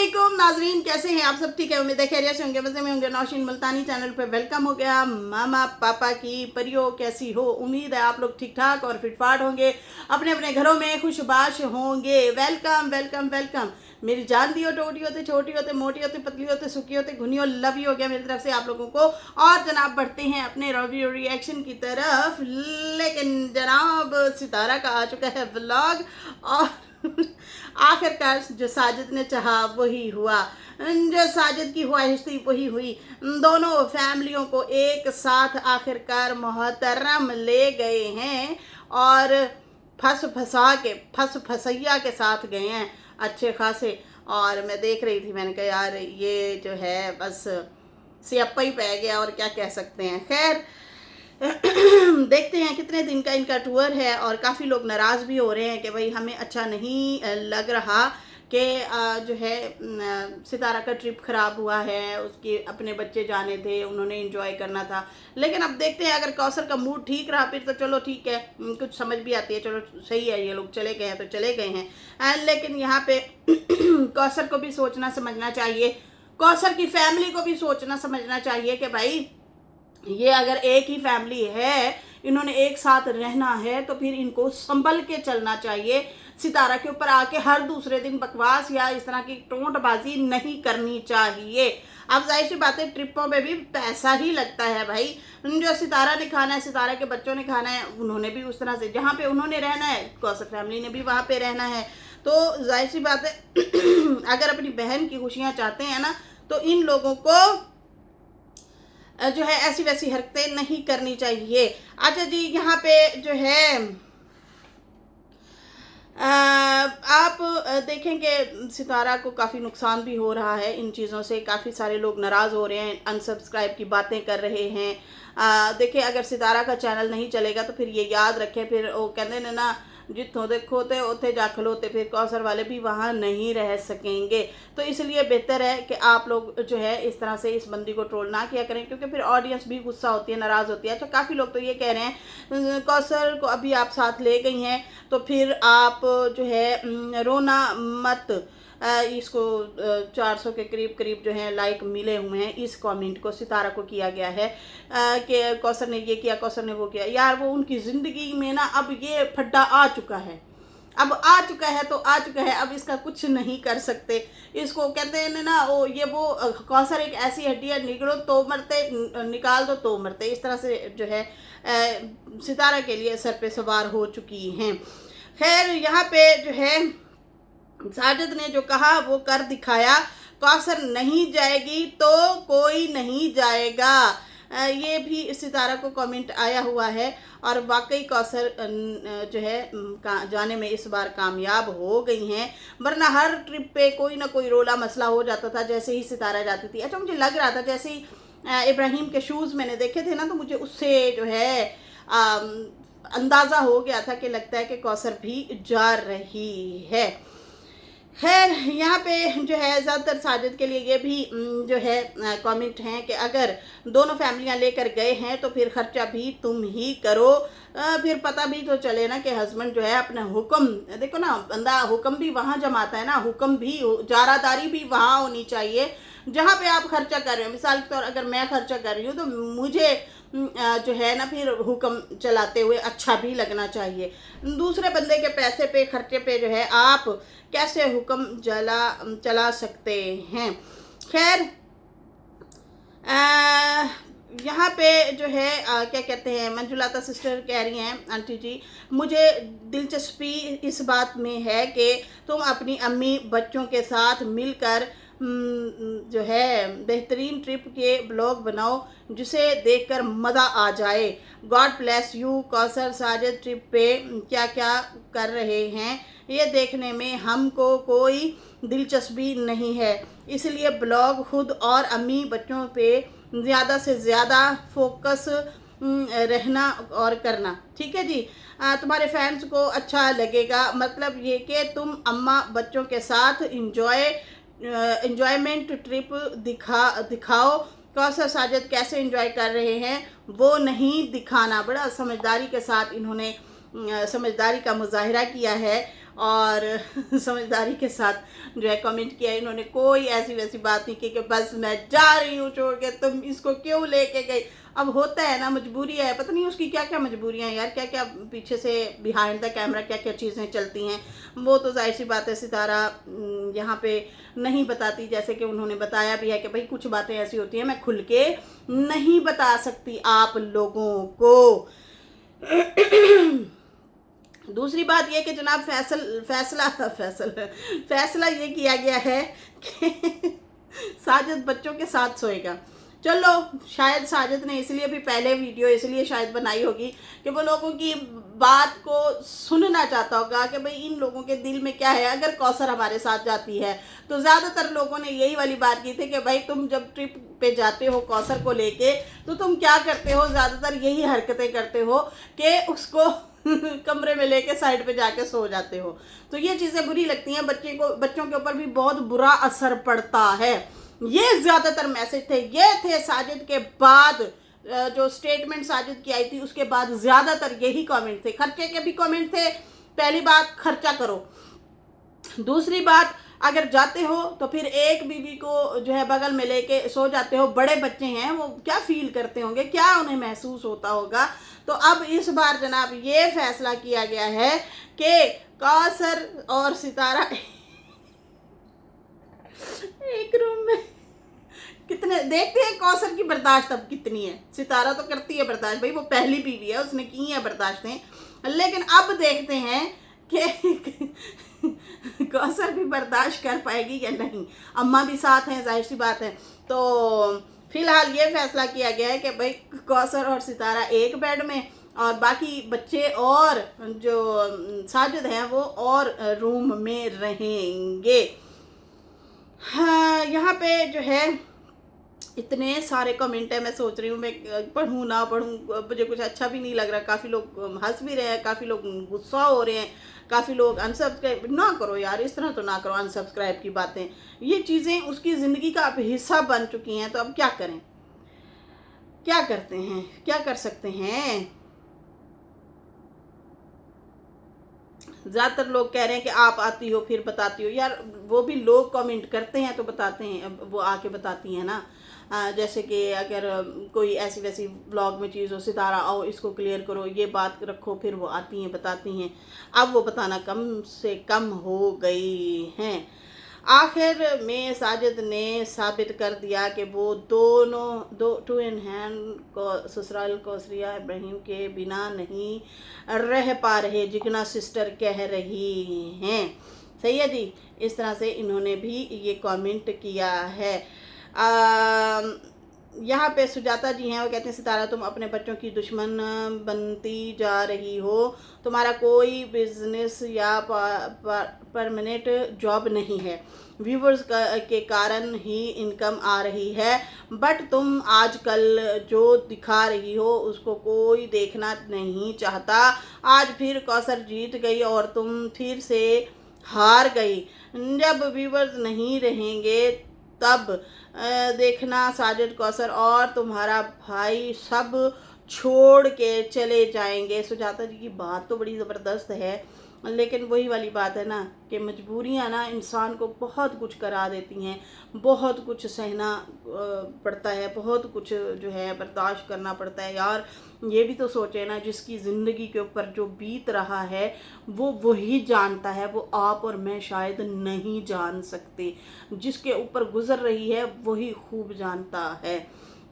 अस्सलामुअलैकुम नाजरीन, कैसे हैं आप सब? ठीक है, उम्मीद है खैरियत से होंगे, मज़े में होंगे। नौशीन मुल्तानी चैनल पे वेलकम हो गया। मामा पापा की परियो कैसी हो? उम्मीद है आप लोग ठीक ठाक और फिटफाट होंगे, अपने अपने घरों में खुशबाश होंगे। Welcome welcome welcome. मेरी जान दी हो, टोटी होते, छोटी होते, मोटी होते, पतली होते, सुखी होते, घुनी हो, लव यू हो गया मेरी तरफ से आप लोगों को। और जनाब बढ़ते हैं अपने रिव्यू रिएक्शन की तरफ। लेकिन जनाब सितारा का आ चुका है व्लॉग और आखिरकार जो साजिद ने चाहा वही हुआ, जो साजिद की ख्वाहिश थी वही हुई। दोनों फैमिलियों को एक साथ आखिरकार मोहतरम ले गए हैं और फंस फसैया के साथ गए हैं अच्छे खासे। और मैं देख रही थी, मैंने कहा यार ये जो है बस सियापा ही पै गया और क्या कह सकते हैं। खैर देखते हैं कितने दिन का इनका टूर है और काफ़ी लोग नाराज़ भी हो रहे हैं कि भाई हमें अच्छा नहीं लग रहा कि जो है सितारा का ट्रिप ख़राब हुआ है। उसके अपने बच्चे जाने थे, उन्होंने एंजॉय करना था। लेकिन अब देखते हैं अगर कौसर का मूड ठीक रहा फिर तो चलो ठीक है, कुछ समझ भी आती है, चलो सही है, ये लोग चले गए हैं तो चले गए हैं। लेकिन यहाँ पे कौसर को भी सोचना समझना चाहिए, कौसर की फैमिली को भी सोचना समझना चाहिए कि भाई ये अगर एक ही फैमिली है, इन्होंने एक साथ रहना है तो फिर इनको संभल के चलना चाहिए। सितारा के ऊपर आके हर दूसरे दिन बकवास या इस तरह की टोंटबाजी नहीं करनी चाहिए। अब जाहिर सी बात है ट्रिपों पे भी पैसा ही लगता है भाई। जो सितारा ने खाना है, सितारा के बच्चों ने खाना है, उन्होंने भी उस तरह से जहाँ पे उन्होंने रहना है, कौसर फैमिली ने भी वहाँ पे रहना है। तो जाहिर सी बात है अगर अपनी बहन की खुशियाँ चाहते हैं ना तो इन लोगों को जो है ऐसी वैसी हरकतें नहीं करनी चाहिए। अच्छा जी, यहाँ पे जो है आप देखेंगे सितारा को काफ़ी नुकसान भी हो रहा है इन चीज़ों से। काफ़ी सारे लोग नाराज़ हो रहे हैं, अनसब्सक्राइब की बातें कर रहे हैं। देखिए अगर सितारा का चैनल नहीं चलेगा तो फिर ये याद रखें, फिर वो कहते हैं ना जितों देखो ते उथे जा खलोते, फिर कौसर वाले भी वहाँ नहीं रह सकेंगे। तो इसलिए बेहतर है कि आप लोग जो है इस तरह से इस बंदी को ट्रोल ना किया करें, क्योंकि फिर ऑडियंस भी गुस्सा होती है, नाराज़ होती है। अच्छा काफ़ी लोग तो ये कह रहे हैं कौसर को अभी आप साथ ले गई हैं तो फिर आप जो है रोना मत। इसको 400 के करीब जो है लाइक मिले हुए हैं इस कमेंट को सितारा को किया गया है कि कौसर ने ये किया, कौसर ने वो किया। यार वो उनकी ज़िंदगी में ना अब ये फड्डा आ चुका है, अब आ चुका है तो आ चुका है, अब इसका कुछ नहीं कर सकते। इसको कहते हैं ना वो कौसर एक ऐसी हड्डी है, निकलो तो मरते, निकाल दो तो मरते, इस तरह से जो है सितारा के लिए सर पे सवार हो चुकी हैं। खैर यहाँ पे जो है साजिद ने जो कहा वो कर दिखाया, कौसर नहीं जाएगी तो कोई नहीं जाएगा। ये भी सितारा को कमेंट आया हुआ है और वाकई कौसर जो है जाने में इस बार कामयाब हो गई हैं, वरना हर ट्रिप पे कोई ना कोई रोला मसला हो जाता था जैसे ही सितारा जाती थी। अच्छा मुझे लग रहा था जैसे ही इब्राहिम के शूज़ मैंने देखे थे ना तो मुझे उससे जो है अंदाज़ा हो गया था कि लगता है कि कौसर भी जा रही है। खैर यहाँ पे जो है ज़्यादातर साजिद के लिए ये भी जो है कमेंट हैं कि अगर दोनों फैमिलियाँ लेकर गए हैं तो फिर ख़र्चा भी तुम ही करो, फिर पता भी तो चले ना कि हस्बैंड जो है अपना हुक्म, देखो ना बंदा हुक्म भी वहाँ जमाता है ना, हुक्म भी जारादारी भी वहाँ होनी चाहिए जहाँ पे आप खर्चा कर रहे हो। मिसाल के तौर अगर मैं खर्चा कर रही हूँ तो मुझे जो है ना फिर हुक्म चलाते हुए अच्छा भी लगना चाहिए। दूसरे बंदे के पैसे पे खर्चे पे जो है आप कैसे हुक्म चला सकते हैं। खैर यहाँ पे जो है क्या कहते हैं मंजुलाता सिस्टर कह रही हैं, आंटी जी मुझे दिलचस्पी इस बात में है कि तुम अपनी अम्मी बच्चों के साथ मिलकर जो है बेहतरीन ट्रिप के ब्लॉग बनाओ जिसे देखकर मज़ा आ जाए। God bless you. Kausar Sajid trip पे क्या क्या कर रहे हैं ये देखने में हमको कोई दिलचस्पी नहीं है, इसलिए ब्लॉग खुद और अम्मी बच्चों पे ज़्यादा से ज़्यादा फोकस रहना और करना। ठीक है जी, तुम्हारे फैंस को अच्छा लगेगा, मतलब ये कि तुम अम्मा बच्चों के साथ इंजॉयमेंट ट्रिप दिखाओ। कौसर साजिद कैसे एंजॉय कर रहे हैं वो नहीं दिखाना। बड़ा समझदारी के साथ इन्होंने समझदारी का मुजाहिरा किया है और समझदारी के साथ जो है कमेंट किया। इन्होंने कोई ऐसी वैसी बात नहीं की कि बस मैं जा रही हूँ छोड़ के, तुम इसको क्यों लेके गई। अब होता है ना, मजबूरी है, पता नहीं उसकी क्या क्या मजबूरियां हैं यार, क्या क्या पीछे से बिहाइंड द कैमरा क्या क्या चीज़ें चलती हैं, वो तो जाहिर सी बात है सितारा यहाँ पे नहीं बताती। जैसे कि उन्होंने बताया भी है कि भाई कुछ बातें ऐसी होती हैं मैं खुल के नहीं बता सकती आप लोगों को। दूसरी बात यह कि जनाब फैसला ये किया गया है कि साजिद बच्चों के साथ सोएगा। चलो, शायद साजिद ने इसलिए भी पहले वीडियो इसलिए शायद बनाई होगी कि वो लोगों की बात को सुनना चाहता होगा कि भाई इन लोगों के दिल में क्या है। अगर कौसर हमारे साथ जाती है तो ज़्यादातर लोगों ने यही वाली बात की थी कि भाई तुम जब ट्रिप पे जाते हो कौसर को लेके तो तुम क्या करते हो, ज़्यादातर यही हरकतें करते हो कि उसको कमरे में लेके साइड पे जाके सो जाते हो। तो ये चीज़ें बुरी लगती हैं, बच्चों के ऊपर भी बहुत बुरा असर पड़ता है। ये ज़्यादातर मैसेज थे, ये थे साजिद के बाद जो स्टेटमेंट साजिद की आई थी उसके बाद ज़्यादातर यही कमेंट थे। खर्चे के भी कमेंट थे। पहली बात, खर्चा करो। दूसरी बात, अगर जाते हो तो फिर एक बीवी को जो है बगल में लेके सो जाते हो। बड़े बच्चे हैं, वो क्या फील करते होंगे, क्या उन्हें महसूस होता होगा। तो अब इस बार जनाब ये फैसला किया गया है कि कौसर और सितारा एक रूम में, कितने देखते हैं कौसर की बर्दाश्त अब कितनी है। सितारा तो करती है बर्दाश्त, भाई वो पहली बीवी है, उसने की है बर्दाश्तें। लेकिन अब देखते हैं कि कौसर भी बर्दाश्त कर पाएगी या नहीं। अम्मा भी साथ हैं, जाहिर सी बात है। तो फिलहाल ये फैसला किया गया है कि भाई कौसर और सितारा एक बेड में, और बाकी बच्चे और जो साजिद हैं वो और रूम में रहेंगे। हाँ, यहाँ पे जो है इतने सारे कमेंट है, मैं सोच रही हूँ मैं पढ़ूँ ना पढ़ूँ, मुझे कुछ अच्छा भी नहीं लग रहा। काफ़ी लोग हंस भी रहे हैं, काफ़ी लोग गुस्सा हो रहे हैं, काफ़ी लोग अनसब्सक्राइब ना करो यार, इस तरह तो ना करो अनसब्सक्राइब की बातें। ये चीज़ें उसकी ज़िंदगी का अब हिस्सा बन चुकी हैं, तो अब क्या करें, क्या करते हैं, क्या कर सकते हैं। ज़्यादातर लोग कह रहे हैं कि आप आती हो फिर बताती हो। यार वो भी लोग कमेंट करते हैं तो बताते हैं, अब वो आके बताती हैं ना। जैसे कि अगर कोई ऐसी वैसी व्लॉग में चीज़ हो, सितारा आओ इसको क्लियर करो, ये बात रखो, फिर वो आती हैं बताती हैं। अब वो बताना कम से कम हो गई हैं। आखिर में साजिद ने साबित कर दिया कि वो टू इन हैंड को ससुराल कौसरिया इब्राहिम के बिना नहीं रह पा रहे, जिगना सिस्टर कह रही हैं। सही है जी, इस तरह से इन्होंने भी ये कमेंट किया है। यहाँ पे सुजाता जी हैं, वो कहते हैं सितारा तुम अपने बच्चों की दुश्मन बनती जा रही हो, तुम्हारा कोई बिजनेस या परमानेंट जॉब नहीं है, व्यूवर्स के कारण ही इनकम आ रही है, बट तुम आजकल जो दिखा रही हो उसको कोई देखना नहीं चाहता। आज फिर कौसर जीत गई और तुम फिर से हार गई। जब व्यूवर्स नहीं रहेंगे तब देखना साजिद कौसर और तुम्हारा भाई सब छोड़ के चले जाएंगे। सुजाता जी की बात तो बड़ी ज़बरदस्त है, लेकिन वही वाली बात है ना कि मजबूरियाँ ना इंसान को बहुत कुछ करा देती हैं, बहुत कुछ सहना पड़ता है, बहुत कुछ जो है बर्दाश्त करना पड़ता है। यार ये भी तो सोचे ना, जिसकी ज़िंदगी के ऊपर जो बीत रहा है वो वही जानता है, वो आप और मैं शायद नहीं जान सकते। जिसके ऊपर गुजर रही है वही खूब जानता है।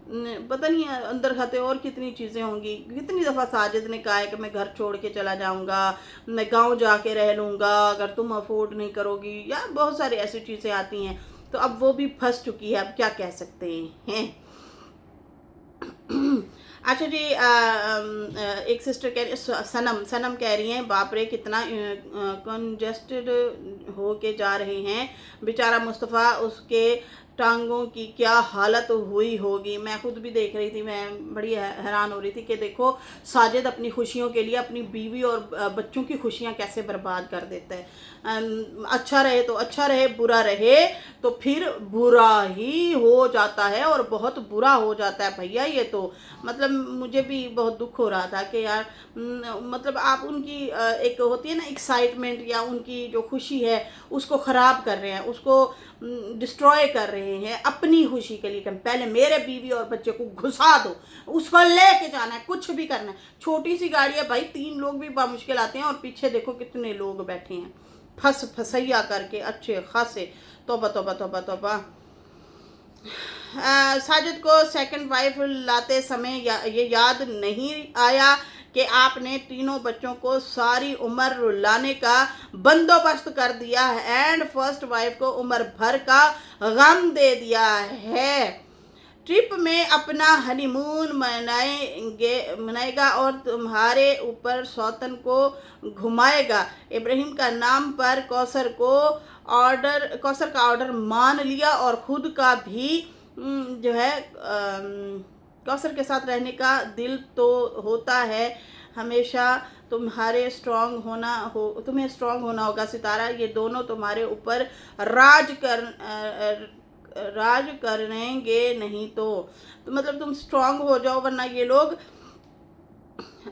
पता नहीं अंदर खाते और कितनी चीज़ें होंगी। कितनी दफ़ा साजिद ने कहा है कि मैं घर छोड़ के चला जाऊंगा, मैं गांव जाके रह लूँगा अगर तुम अफोर्ड नहीं करोगी, या बहुत सारी ऐसी चीज़ें आती हैं। तो अब वो भी फंस चुकी है, अब क्या कह सकते हैं। अच्छा जी, एक सिस्टर कह रही, सनम कह रही हैं बाप रे कितना कंजेस्टेड हो के जा रहे हैं बेचारा मुस्तफ़ा, उसके टांगों की क्या हालत हुई होगी। मैं खुद भी देख रही थी, मैं बड़ी हैरान हो रही थी कि देखो साजिद अपनी खुशियों के लिए अपनी बीवी और बच्चों की खुशियां कैसे बर्बाद कर देता है। अच्छा रहे तो अच्छा रहे, बुरा रहे तो फिर बुरा ही हो जाता है, और बहुत बुरा हो जाता है भैया। ये तो मतलब मुझे भी बहुत दुख हो रहा था कि यार मतलब आप उनकी एक होती है ना एक्साइटमेंट, या उनकी जो खुशी है उसको ख़राब कर रहे हैं, उसको डिस्ट्रॉय कर रहे हैं अपनी खुशी के लिए। कि पहले मेरे बीवी और बच्चे को घुसा दो, उसको लेके जाना है, कुछ भी करना है। छोटी सी गाड़ी है भाई, 3 लोग भी मुश्किल आते हैं, और पीछे देखो कितने लोग बैठे हैं फसैया करके अच्छे खासे। तौबा तौबा तौबा तौबा। साजिद को सेकंड वाइफ लाते समय ये याद नहीं आया कि आपने तीनों बच्चों को सारी उम्र रुलाने का बंदोबस्त कर दिया है, एंड फर्स्ट वाइफ को उम्र भर का गम दे दिया है। ट्रिप में अपना हनीमून मनाएगा और तुम्हारे ऊपर सौतन को घुमाएगा। इब्राहिम का नाम पर कौसर का ऑर्डर मान लिया, और खुद का भी जो है कौसर के साथ रहने का दिल तो होता है हमेशा। तुम्हें स्ट्रांग होना होगा सितारा, ये दोनों तुम्हारे ऊपर राज करेंगे नहीं तो मतलब तुम स्ट्रांग हो जाओ, वरना ये लोग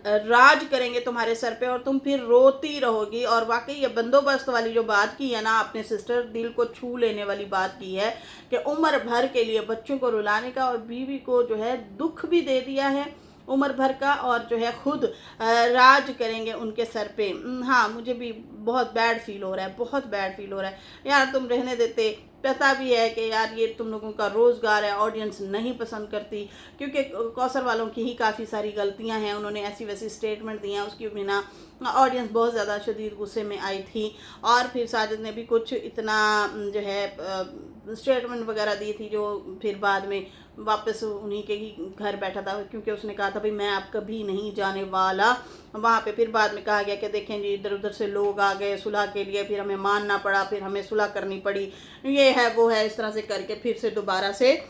राज करेंगे तुम्हारे सर पे, और तुम फिर रोती रहोगी। और वाकई ये बंदोबस्त वाली जो बात की है ना आपने सिस्टर, दिल को छू लेने वाली बात की है कि उम्र भर के लिए बच्चों को रुलाने का, और बीवी को जो है दुख भी दे दिया है उम्र भर का, और जो है खुद राज करेंगे उनके सर पे। हाँ, मुझे भी बहुत बैड फील हो रहा है, बहुत बैड फील हो रहा है यार। तुम रहने देते, पता भी है कि यार ये तुम लोगों का रोज़गार है, ऑडियंस नहीं पसंद करती, क्योंकि कौसर वालों की ही काफ़ी सारी गलतियां हैं, उन्होंने ऐसी वैसी स्टेटमेंट दी हैं, उसकी बिना ऑडियंस बहुत ज़्यादा शदीद गुस्से में आई थी। और फिर साजिद ने भी कुछ इतना जो है स्टेटमेंट वगैरह दी थी, जो फिर बाद में वापस उन्हीं के ही घर बैठा था, क्योंकि उसने कहा था भाई मैं आप कभी नहीं जाने वाला वहाँ पे। फिर बाद में कहा गया कि देखें जी इधर उधर से लोग आ गए सुलह के लिए, फिर हमें मानना पड़ा, फिर हमें सुलह करनी पड़ी, ये है वो है, इस तरह से करके फिर से दोबारा से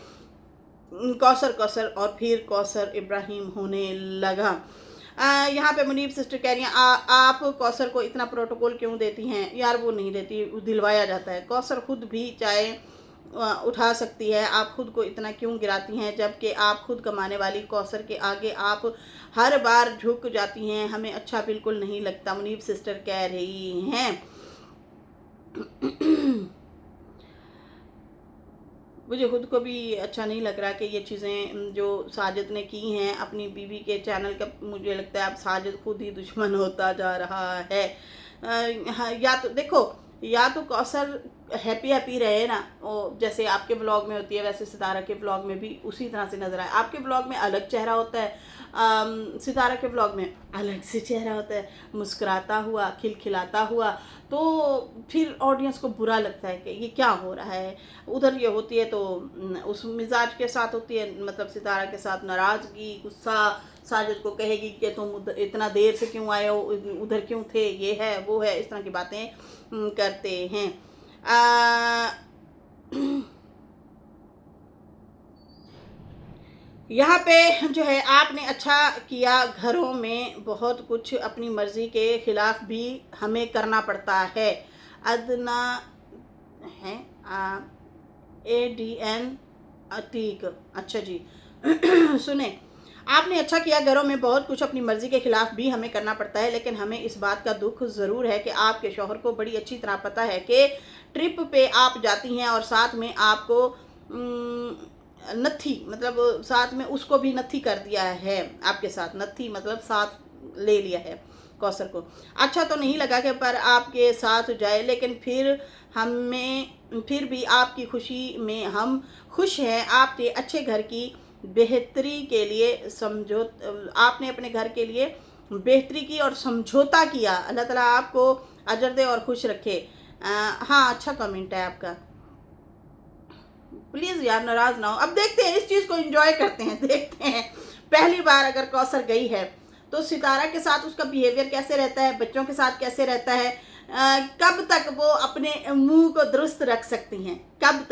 कौसर और फिर कौसर इब्राहिम होने लगा। यहाँ पे मुनीब सिस्टर कह रही हैं आप कौसर को इतना प्रोटोकॉल क्यों देती हैं? यार वो नहीं देती, दिलवाया जाता है। कौसर खुद भी चाहे उठा सकती है, आप खुद को इतना क्यों गिराती हैं? जबकि आप खुद कमाने वाली कौसर के आगे आप हर बार झुक जाती हैं, हमें अच्छा बिल्कुल नहीं लगता, मुनीब सिस्टर कह रही हैं। मुझे खुद को भी अच्छा नहीं लग रहा कि ये चीज़ें जो साजिद ने की हैं अपनी बीवी के चैनल का, मुझे लगता है अब साजिद खुद ही दुश्मन होता जा रहा है। या तो देखो, या तो कौसर हैप्पी रहे ना, वो जैसे आपके ब्लॉग में होती है वैसे सितारा के ब्लॉग में भी उसी तरह से नजर आए। आपके ब्लॉग में अलग चेहरा होता है, सितारा के ब्लॉग में अलग से चेहरा होता है, मुस्कुराता हुआ, खिलखिलाता हुआ, तो फिर ऑडियंस को बुरा लगता है कि ये क्या हो रहा है। उधर ये होती है तो उस मिजाज के साथ होती है, मतलब सितारा के साथ नाराज़गी, गुस्सा, साजिद को कहेगी कि तुम इतना देर से क्यों आए हो, उधर क्यों थे, ये है वो है, इस तरह की बातें करते हैं। यहाँ पे जो है आपने अच्छा किया, घरों में बहुत कुछ अपनी मर्जी के खिलाफ भी हमें करना पड़ता है। अदना है ADN अतीक, अच्छा जी। सुने, आपने अच्छा किया, घरों में बहुत कुछ अपनी मर्जी के खिलाफ भी हमें करना पड़ता है, लेकिन हमें इस बात का दुख ज़रूर है कि आपके शौहर को बड़ी अच्छी तरह पता है कि ट्रिप पे आप जाती हैं और साथ में आपको नत्थी, मतलब साथ में उसको भी नत्थी कर दिया है, आपके साथ नत्थी मतलब साथ ले लिया है कौसर को। अच्छा तो नहीं लगा कि पर आपके साथ जाए, लेकिन फिर भी आपकी खुशी में हम खुश हैं। आपके अच्छे घर की बेहतरी के लिए आपने अपने घर के लिए बेहतरी की और समझौता किया। अल्लाह ताला आपको अजर दे और खुश रखे। हाँ, अच्छा कमेंट है आपका, प्लीज़ यार नाराज़ ना हो। अब देखते हैं, इस चीज़ को एंजॉय करते हैं, देखते हैं पहली बार अगर कौसर गई है तो सितारा के साथ उसका बिहेवियर कैसे रहता है, बच्चों के साथ कैसे रहता है, कब तक वो अपने मुंह को दुरुस्त रख सकती हैं, कब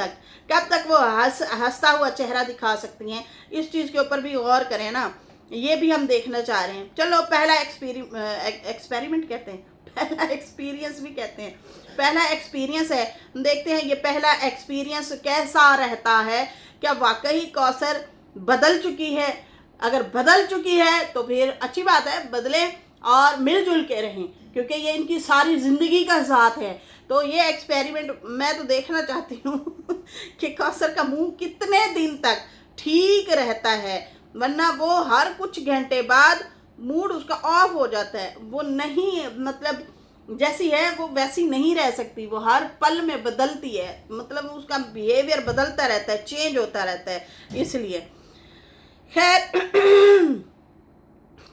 तक वो हंसता हुआ चेहरा दिखा सकती हैं। इस चीज़ के ऊपर भी गौर करें ना, ये भी हम देखना चाह रहे हैं। चलो पहला एक्सपेरिमेंट कहते हैं, पहला एक्सपीरियंस भी कहते हैं, पहला एक्सपीरियंस है, देखते हैं ये पहला एक्सपीरियंस कैसा रहता है। क्या वाकई कौसर बदल चुकी है? अगर बदल चुकी है तो फिर अच्छी बात है, बदले और मिलजुल के रहें, क्योंकि ये इनकी सारी ज़िंदगी का साथ है। तो ये एक्सपेरिमेंट मैं तो देखना चाहती हूँ कि कौसर का मुंह कितने दिन तक ठीक रहता है, वरना वो हर कुछ घंटे बाद मूड उसका ऑफ हो जाता है। वो नहीं, मतलब जैसी है वो वैसी नहीं रह सकती, वो हर पल में बदलती है, मतलब उसका बिहेवियर बदलता रहता है, चेंज होता रहता है। इसलिए खैर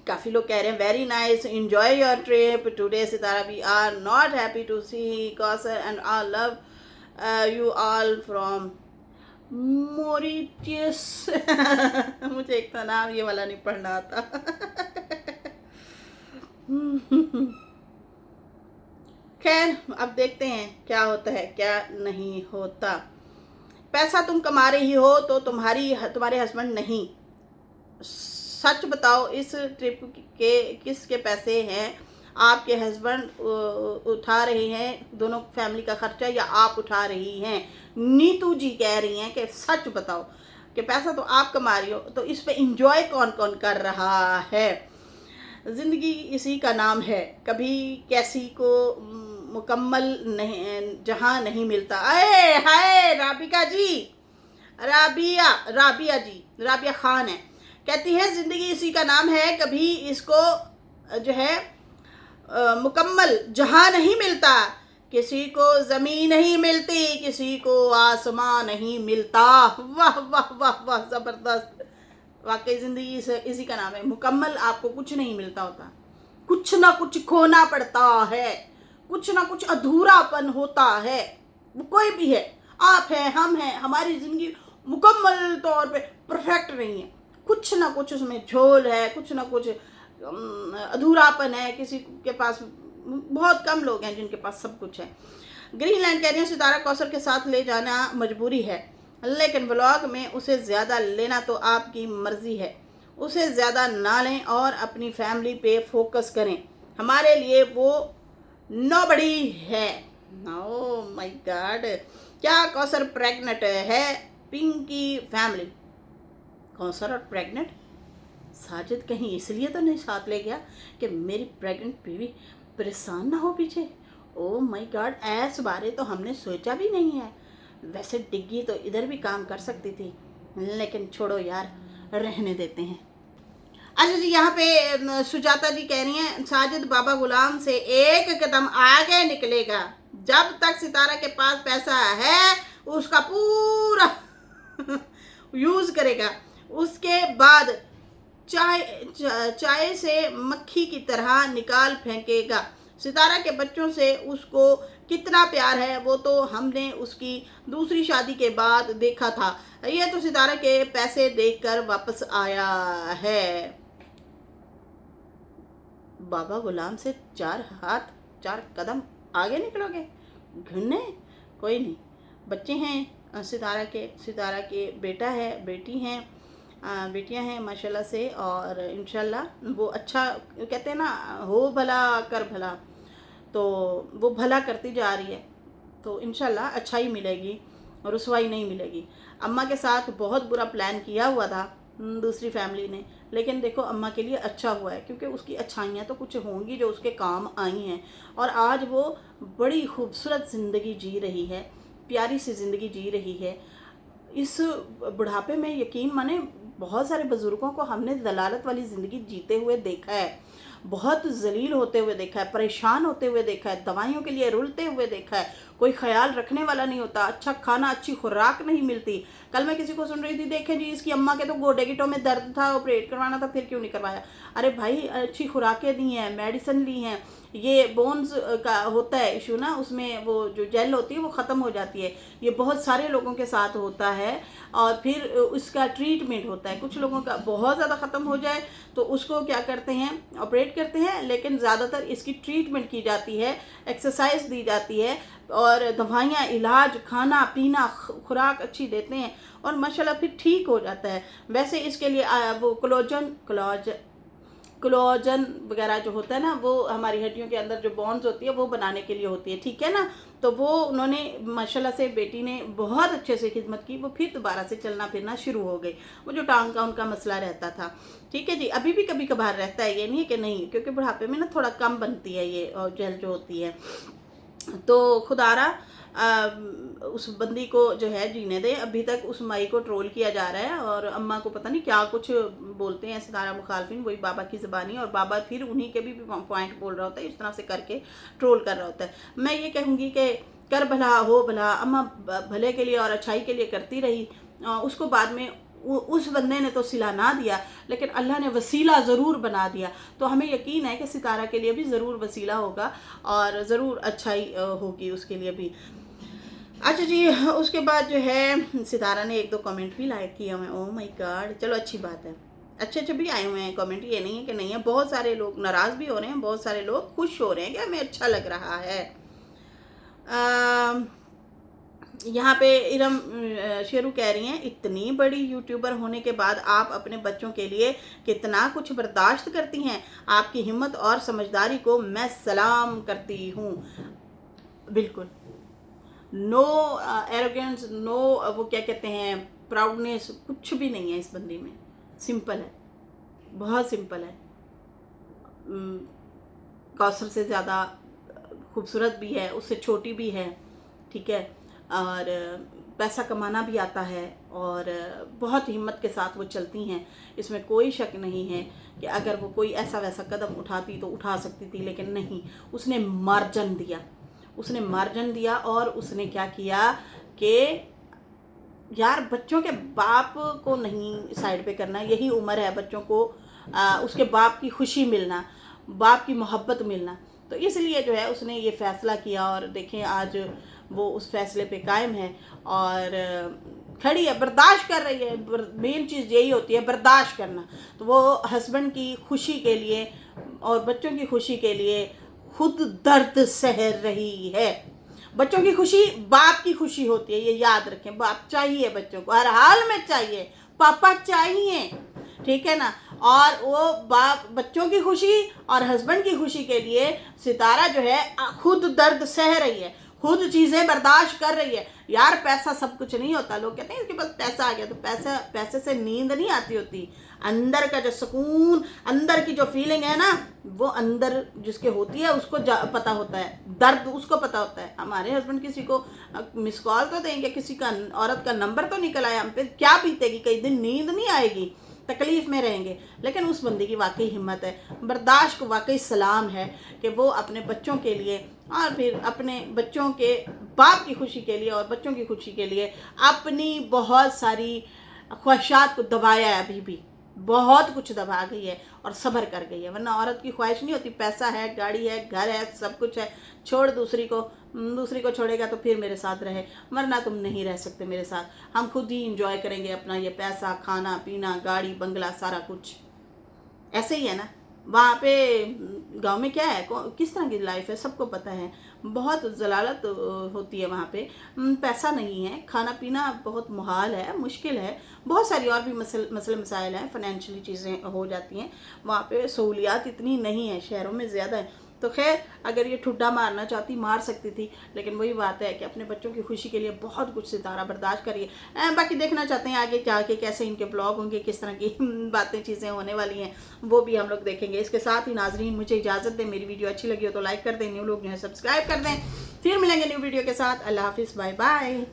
काफ़ी लोग कह रहे हैं very nice, enjoy your trip today Sitara, we are not happy to see Kausar and I love you all from Mauritius. मुझे एक तो नाम ये वाला नहीं पढ़ना आता। खैर अब देखते हैं क्या होता है क्या नहीं होता। पैसा तुम कमा रही हो तो तुम्हारे हस्बैंड नहीं। सच बताओ, इस ट्रिप के किसके पैसे हैं? आपके हस्बैंड उठा रहे हैं दोनों फैमिली का खर्चा, या आप उठा रही हैं? नीतू जी कह रही हैं कि सच बताओ कि पैसा तो आप कमा रही हो, तो इस पे इंजॉय कौन कौन कर रहा है? ज़िंदगी इसी का नाम है, कभी कैसी को मुकम्मल नहीं जहाँ नहीं मिलता। अरे हाय राबिका जी, राबिया खान है, कहती है ज़िंदगी इसी का नाम है, कभी इसको जो है मुकम्मल जहाँ नहीं मिलता। किसी को ज़मीन नहीं मिलती, किसी को आसमां नहीं मिलता। वाह वाह वाह वाह, ज़बरदस्त। वाकई ज़िंदगी इसी का नाम है, मुकम्मल आपको कुछ नहीं मिलता होता, कुछ ना कुछ खोना पड़ता है, कुछ ना कुछ अधूरापन होता है। वो कोई भी है, आप हैं, हम हैं, हमारी ज़िंदगी मुकम्मल तौर पे परफेक्ट नहीं है, कुछ ना कुछ उसमें झोल है, कुछ ना कुछ अधूरापन है। किसी के पास, बहुत कम लोग हैं जिनके पास सब कुछ है। ग्रीनलैंड कह रही है सितारा कौसर के साथ ले जाना मजबूरी है, लेकिन ब्लॉग में उसे ज़्यादा लेना तो आपकी मर्ज़ी है, उसे ज़्यादा ना लें और अपनी फैमिली पे फोकस करें। हमारे लिए वो नोबडी है। ओह माय गॉड, क्या कौसर प्रेग्नेंट है? पिंकी फैमिली, कौसर और प्रेग्नेंट? साजिद कहीं इसलिए तो नहीं साथ ले गया कि मेरी प्रेग्नेंट बीवी परेशान ना हो पीछे? ओह माय गॉड, ऐसे बारे तो हमने सोचा भी नहीं है। वैसे डिग्गी तो इधर भी काम कर सकती थी, लेकिन छोड़ो यार, रहने देते हैं। अच्छा जी, यहाँ पे सुजाता जी कह रही हैं साजिद बाबा गुलाम से एक कदम आगे निकलेगा, जब तक सितारा के पास पैसा है उसका पूरा यूज़ करेगा, उसके बाद चाय से मक्खी की तरह निकाल फेंकेगा। सितारा के बच्चों से उसको कितना प्यार है वो तो हमने उसकी दूसरी शादी के बाद देखा था। ये तो सितारा के पैसे देखकर वापस आया है। बाबा गुलाम से 4 कदम आगे निकलोगे? घुन्ने कोई नहीं, बच्चे हैं सितारा के बेटा है, बेटी हैं, बेटियां हैं माशाल्लाह से, और इंशाल्लाह वो अच्छा, कहते हैं ना, हो भला कर भला, तो वो भला करती जा रही है, तो इंशाल्लाह अच्छाई मिलेगी और रुसवाई नहीं मिलेगी। अम्मा के साथ बहुत बुरा प्लान किया हुआ था दूसरी फैमिली ने, लेकिन देखो अम्मा के लिए अच्छा हुआ है, क्योंकि उसकी अच्छाइयाँ तो कुछ होंगी जो उसके काम आई हैं, और आज वो बड़ी खूबसूरत ज़िंदगी जी रही है, प्यारी सी ज़िंदगी जी रही है। इस बुढ़ापे में यकीन माने बहुत सारे बुज़ुर्गों को हमने ज़लालत वाली ज़िंदगी जीते हुए देखा है, बहुत ज़लील होते हुए देखा है, परेशान होते हुए देखा है, दवाइयों के लिए रुलते हुए देखा है, कोई ख्याल रखने वाला नहीं होता, अच्छा खाना, अच्छी खुराक नहीं मिलती। कल मैं किसी को सुन रही थी, देखें जी इसकी अम्मा के तो गोडे गिटों में दर्द था, ऑपरेट करवाना था, फिर क्यों नहीं करवाया? अरे भाई, अच्छी खुराकें दी हैं, मेडिसिन ली हैं, ये बोन्स का होता है इशू ना, उसमें वो जो जेल होती है वो ख़त्म हो जाती है, ये बहुत सारे लोगों के साथ होता है, और फिर उसका ट्रीटमेंट होता है। कुछ लोगों का बहुत ज़्यादा ख़त्म हो जाए तो उसको क्या करते हैं, ऑपरेट करते हैं, लेकिन ज़्यादातर इसकी ट्रीटमेंट की जाती है, एक्सरसाइज दी जाती है, और दवाइयाँ, इलाज, खाना पीना, खुराक अच्छी देते हैं, और माशाल्लाह फिर ठीक हो जाता है। वैसे इसके लिए वो कोलेजन वगैरह जो होता है ना, वो हमारी हड्डियों के अंदर जो बॉन्ड्स होती है वो बनाने के लिए होती है, ठीक है ना। तो वो उन्होंने माशाल्लाह से, बेटी ने बहुत अच्छे से खिदमत की, वो फिर दोबारा से चलना फिरना शुरू हो गई। वो जो टांग का उनका मसला रहता था, ठीक है जी, अभी भी कभी कभार रहता है, ये नहीं है कि नहीं, क्योंकि बुढ़ापे में ना थोड़ा कम बनती है ये जेल जो होती है। तो खुदारा उस बंदी को जो है जीने दे। अभी तक उस माई को ट्रोल किया जा रहा है और अम्मा को पता नहीं क्या कुछ बोलते हैं सितारा मुखालफिन, वही बाबा की ज़बानी, और बाबा फिर उन्हीं के भी पॉइंट बोल रहा होता है, इस तरह से करके ट्रोल कर रहा होता है। मैं ये कहूँगी कि कर भला हो भला, अम्मा भले के लिए और अच्छाई के लिए करती रही। उसको बाद में उस बंदे ने तो सिला ना दिया, लेकिन अल्लाह ने वसीला ज़रूर बना दिया। तो हमें यकीन है कि सितारा के लिए भी ज़रूर वसीला होगा और ज़रूर अच्छाई होगी उसके लिए भी। अच्छा जी, उसके बाद जो है सितारा ने 1-2 कमेंट भी लाइक किए हुए हैं। ओह माय गॉड, चलो अच्छी बात है, अच्छे भी आए हुए हैं कमेंट, ये नहीं है कि नहीं है। बहुत सारे लोग नाराज़ भी हो रहे हैं, बहुत सारे लोग खुश हो रहे हैं कि हमें अच्छा लग रहा है। यहाँ पे इरम शेरू कह रही हैं, इतनी बड़ी यूट्यूबर होने के बाद आप अपने बच्चों के लिए कितना कुछ बर्दाश्त करती हैं। आपकी हिम्मत और समझदारी को मैं सलाम करती हूँ। बिल्कुल, नो एरोगेंस, नो वो क्या कहते हैं, प्राउडनेस, कुछ भी नहीं है इस बंदी में। सिंपल है, बहुत सिंपल है। कौसर से ज़्यादा खूबसूरत भी है, उससे छोटी भी है, ठीक है, और पैसा कमाना भी आता है और बहुत हिम्मत के साथ वो चलती हैं। इसमें कोई शक नहीं है कि अगर वो कोई ऐसा वैसा कदम उठाती तो उठा सकती थी, लेकिन नहीं, उसने मार्जिन दिया, उसने मार्जिन दिया। और उसने क्या किया कि यार बच्चों के बाप को नहीं साइड पे करना, यही उम्र है बच्चों को उसके बाप की खुशी मिलना, बाप की मोहब्बत मिलना। तो इसलिए जो है उसने ये फ़ैसला किया और देखें आज वो उस फैसले पे कायम है और खड़ी है, बर्दाश्त कर रही है। मेन चीज़ यही होती है, बर्दाश्त करना। तो वो हस्बैंड की खुशी के लिए और बच्चों की खुशी के लिए खुद दर्द सह रही है। बच्चों की खुशी बाप की खुशी होती है, ये याद रखें। बाप चाहिए बच्चों को, हर हाल में चाहिए, पापा चाहिए, ठीक है ना। और वो बाप बच्चों की खुशी और हस्बैंड की खुशी के लिए सितारा जो है खुद दर्द सह रही है, खुद चीज़ें बर्दाश्त कर रही है। यार पैसा सब कुछ नहीं होता। लोग कहते हैं इसके पास पैसा आ गया, तो पैसे से नींद नहीं आती होती। अंदर का जो सुकून, अंदर की जो फीलिंग है ना, वो अंदर जिसके होती है उसको पता होता है, दर्द उसको पता होता है। हमारे हस्बैंड किसी को मिस कॉल तो देंगे, किसी का औरत का नंबर तो निकल आया, हम पे क्या बीतेगी, कई दिन नींद नहीं आएगी, तकलीफ़ में रहेंगे। लेकिन उस बंदी की वाकई हिम्मत है, बर्दाश्त को वाकई सलाम है कि वो अपने बच्चों के लिए और फिर अपने बच्चों के बाप की खुशी के लिए और बच्चों की खुशी के लिए अपनी बहुत सारी ख्वाहिशात को दबाया है। अभी भी बहुत कुछ दबा गई है और सब्र कर गई है। वरना औरत की ख्वाहिश नहीं होती, पैसा है, गाड़ी है, घर है, सब कुछ है, छोड़ दूसरी को छोड़ेगा तो फिर मेरे साथ रहे, वरना तुम नहीं रह सकते मेरे साथ। हम खुद ही इंजॉय करेंगे अपना ये पैसा, खाना पीना, गाड़ी बंगला, सारा कुछ ऐसे ही है ना। वहाँ पे गांव में क्या है, किस तरह की लाइफ है सबको पता है। बहुत जलालत होती है वहाँ पे, पैसा नहीं है, खाना पीना बहुत मुहाल है, मुश्किल है, बहुत सारी और भी मसले मसाइल हैं, फाइनेंशियली चीज़ें हो जाती हैं। वहाँ पे सहूलियात इतनी नहीं है, शहरों में ज़्यादा है। तो खैर अगर ये ठुड्डा मारना चाहती मार सकती थी, लेकिन वही बात है कि अपने बच्चों की खुशी के लिए बहुत कुछ सितारा बर्दाश्त करिए। बाकी देखना चाहते हैं आगे क्या आगे कैसे इनके ब्लॉग होंगे, किस तरह की बातें चीज़ें होने वाली हैं, वो भी हम लोग देखेंगे। इसके साथ ही नाजरीन मुझे इजाज़त दें, मेरी वीडियो अच्छी लगी हो तो लाइक कर दें, न्यू लोग जो है सब्सक्राइब कर दें। फिर मिलेंगे न्यू वीडियो के साथ। अल्लाह हाफिज़, बाय बाय।